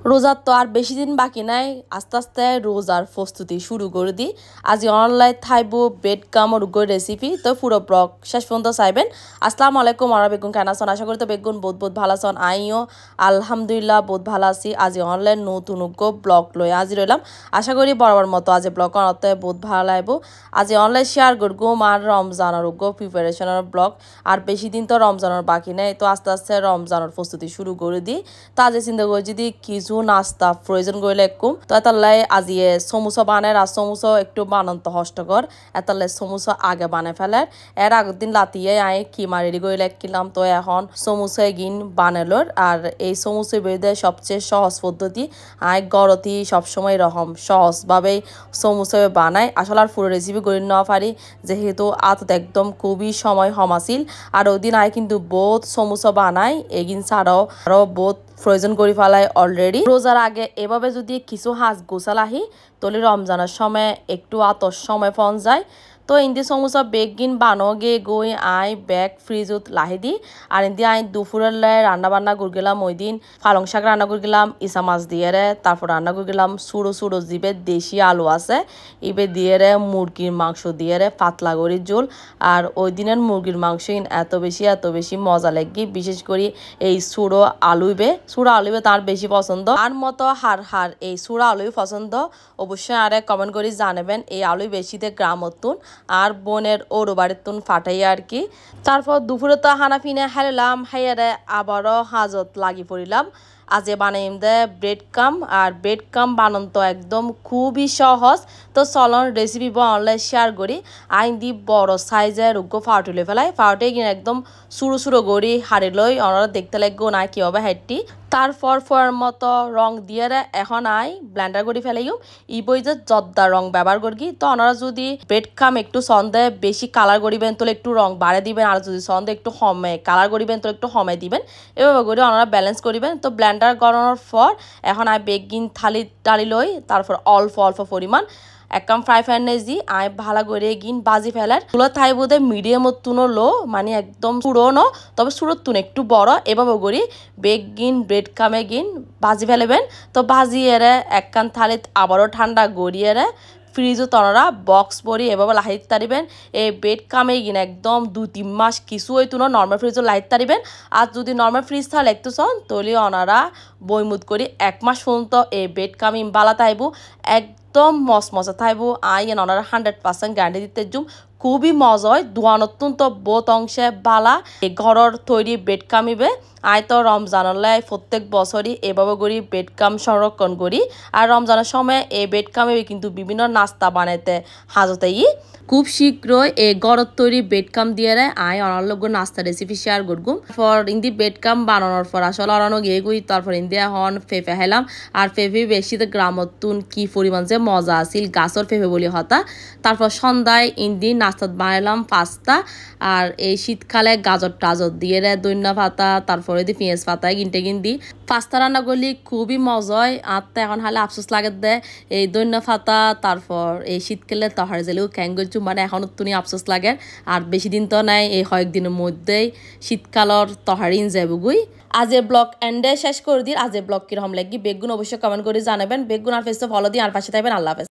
রোজার তো আর বেশি দিন বাকি নাই, আস্তে আস্তে রোজার প্রস্তুতি শুরু করে দিই। আজ অনলাইন থাইব বেড কামর রেসিপি, তো পুরো ব্লগ শেষ পর্যন্ত চাইবেন। আসসালামু আলাইকুম, আর বেগুন কেন আছেন? আশা করি তো বেগুন বহুত ভালো আছেন। আইও আলহামদুলিল্লাহ বহুত ভালো আছি। আজ অনলাইন নতুন ব্লগ লই আজি রইলাম। আশা করি বরাবর মতো আজ ব্লগ আনতে বহুত ভালো লাগবো। আজ অনলাইন শেয়ার করবো আর রমজানের প্রিপারেশনের ব্লগ। আর বেশি দিন তো রমজানের বাকি নেই, তো আস্তে আস্তে রমজানের প্রস্তুতি শুরু করে দিই। তো আজ চিন্তা করি যদি কিছু নাস্তা প্রয়োজন করলে একটু, তো এতালাই আজিয়ে সমুসা বানায়। আর সমুসা একটু বানান তো কষ্টকর, এতালাই সমুসা আগে বানায় ফেলার। এর আগের দিন লাতিয়ে আই কিমা রেডি করে কিনলাম, তো এখন সমুসা গিন বানালোর। আর এই সমুসা বেঁধে সবচেয়ে সহজ পদ্ধতি, আই গরতি সবসময় রকম সহজভাবেই সমুসা বানায়। আসলে আর পুরো রেসিপি করে নেওয়া পারি, যেহেতু আত একদম খুবই সময় হমাছিল। আর ওই দিন আই কিন্তু বহুত সমুসা বানাই, এগিন ছাড়াও আরও বহুত প্রয়োজন করে ফেলায় অলরেডি। রোজার আগে এভাবে যদি কিছু হাঁস গোছাল আহি, তাহলে রমজানের সময় একটু আতর সময় পাওয়া যায়। তো ইন্দি সমুসা বেগিন বানোগে গই আই ব্যাগ ফ্রিজত লাহি দি। আর ইন্দি আই দুপুরের রান্না বান্না করে গেলাম। ওই দিন পালং শাক রান্না করে গেলাম ইসা মাছ দিয়ে রে। তারপর রান্না করে গেলাম সুড়ো সুড়ো জিবে দেশি আলু আছে ইবে দিয়ে রে, মুরগির মাংস দিয়ে রে পাতলা গড়ির ঝোল। আর ওই দিনের মুরগির মাংস এত বেশি মজা লাগি, বিশেষ করে এই সুড়ো আলুবে তার বেশি পছন্দ। আর মতো হার এই সুড়ো আলুই পছন্দ। অবশ্যই আরে কমেন্ট করে জানাবেন এই আলুই বেশিতে গ্রামতুন আর বোনের ওর বাড়ির তুন ফাটাই আর কি। তারপর দুপুরে তো হানা ফিনে হারলাম, হাইয়ারে আবারও হাজত লাগি পড়িলাম। আজে বানাইম দে ব্রেড কাম। আর ব্রেড কাম বানান তো একদম খুবই সহজ। তো চলন রেসিপি অনলাইন শেয়ার করি। আইন দি বড় সাইজের ফাউটিলে ফেলাই, ফাউটে কিনে একদম সুড়ো গড়ি হারি লই। ওনারা দেখতে লাগবো না কি হবে হেডটি। তারপর ফোয়ার মতো রং দিয়ে এখন আই ব্লেন্ডার করে ফেলাইম। ই বই যে জর্দা রং ব্যবহার করি। তো ওনারা যদি ব্রেড কাম একটু সন্দেহ বেশি কালার করিবেন তাহলে একটু রং বাড়ে দিবেন, আর যদি সন্দেহ একটু কমে কালার করিবেন তাহলে একটু কমে দিবেন। এভাবে করে ওনারা ব্যালেন্স করিবেন। তো ব্লেন্ডার করানোর পর এখন আই বেগিন থালি লই। তারপর অল্প পরিমাণ একদম ফ্রাই প্যান দি আই ভালো করে গিন বাজি ফেলার। তুলো থাই বোধে মিডিয়াম তুনো লো, মানে একদম চুড়োনো, তবে চুড়োর তুন একটু বড়। এভাবে করি বেগিন ব্রেড কামে গিন বাজি ফেলেবেন। তো বাজি এরে একখান থালিত আবারও ঠান্ডা গড়িয়ে ফ্রিজও তনরা বক্স পরি এভাবে লাহিত তারিবেন। এই বেড কামে গিন একদম 2-3 মাস কিছু হইতো না নর্মাল ফ্রিজও লাইট তারিবেন। আর যদি নর্মাল ফ্রিজ থাকলে একটু চন তলি ওনারা বইমুদ করি 1 মাস পর্যন্ত এই বেড কামি বালা তাইবো, একদম মজা থাইবো। আই ওনারা 100% গ্যারান্টি দিতে জুম। খুবই মজা হয়, দোয়ানতুন তো বহুত অংশে বালা এই ঘরের তৈরি বেড কামিবে। আই তো রমজানলাই প্রত্যেক বছরই এভাবে করি বেড কাম সংরক্ষণ করি। আর রমজানের সময় এই বেড কামে কিন্তু বিভিন্ন নাস্তা বানাইতে হাজতেই খুব শীঘ্রই এই গড়ত তৈরি বেড কাম দিয়ে আই অনালোক নাস্তা রেসিপি শেয়ার করবো। তারপর ইন্দি বেড কাম বানানোর পর আসলে অনানো গিয়ে গুই। তারপর ইন্দি এখন ফেফে হেলাম। আর ফেফে বেশি তো গ্রামতুন কি পরিমাণ যে মজা আছিল, গাছর ফেফে বলি হতা। তারপর সন্ধ্যায় ইন্দি নাস্তা বানালাম পাস্তা। আর এই শীতকালে গাজর টাজর দিয়ে দৈন্য পাতা, তারপরে দি পেঁয়াজ পাতা গিনতে পাস্তা রান্না করলি খুবই মজা হয়। আর তো এখন হালে আফসোস লাগে দেয় এই দৈন্য পাতা। তারপর এই শীতকালে তহার জেলেও ক্যাঙ্গর মানে এখন তুমি আফসোস লাগে। আর বেশি দিন তো নাই, এই কয়েকদিনের মধ্যেই শীতকালর তহারিন যাবগুই। আজ এ ব্লগ এন্ডে শেষ করে দিন। আজ এ ব্লগ কিরকম লাগি বেগুন অবশ্যই কমেন্ট করে জানাবেন। বেগুন আর ফেসটা ফলো দিয়ে আর পাশে থাকবেন। আল্লাহ হাফেজ।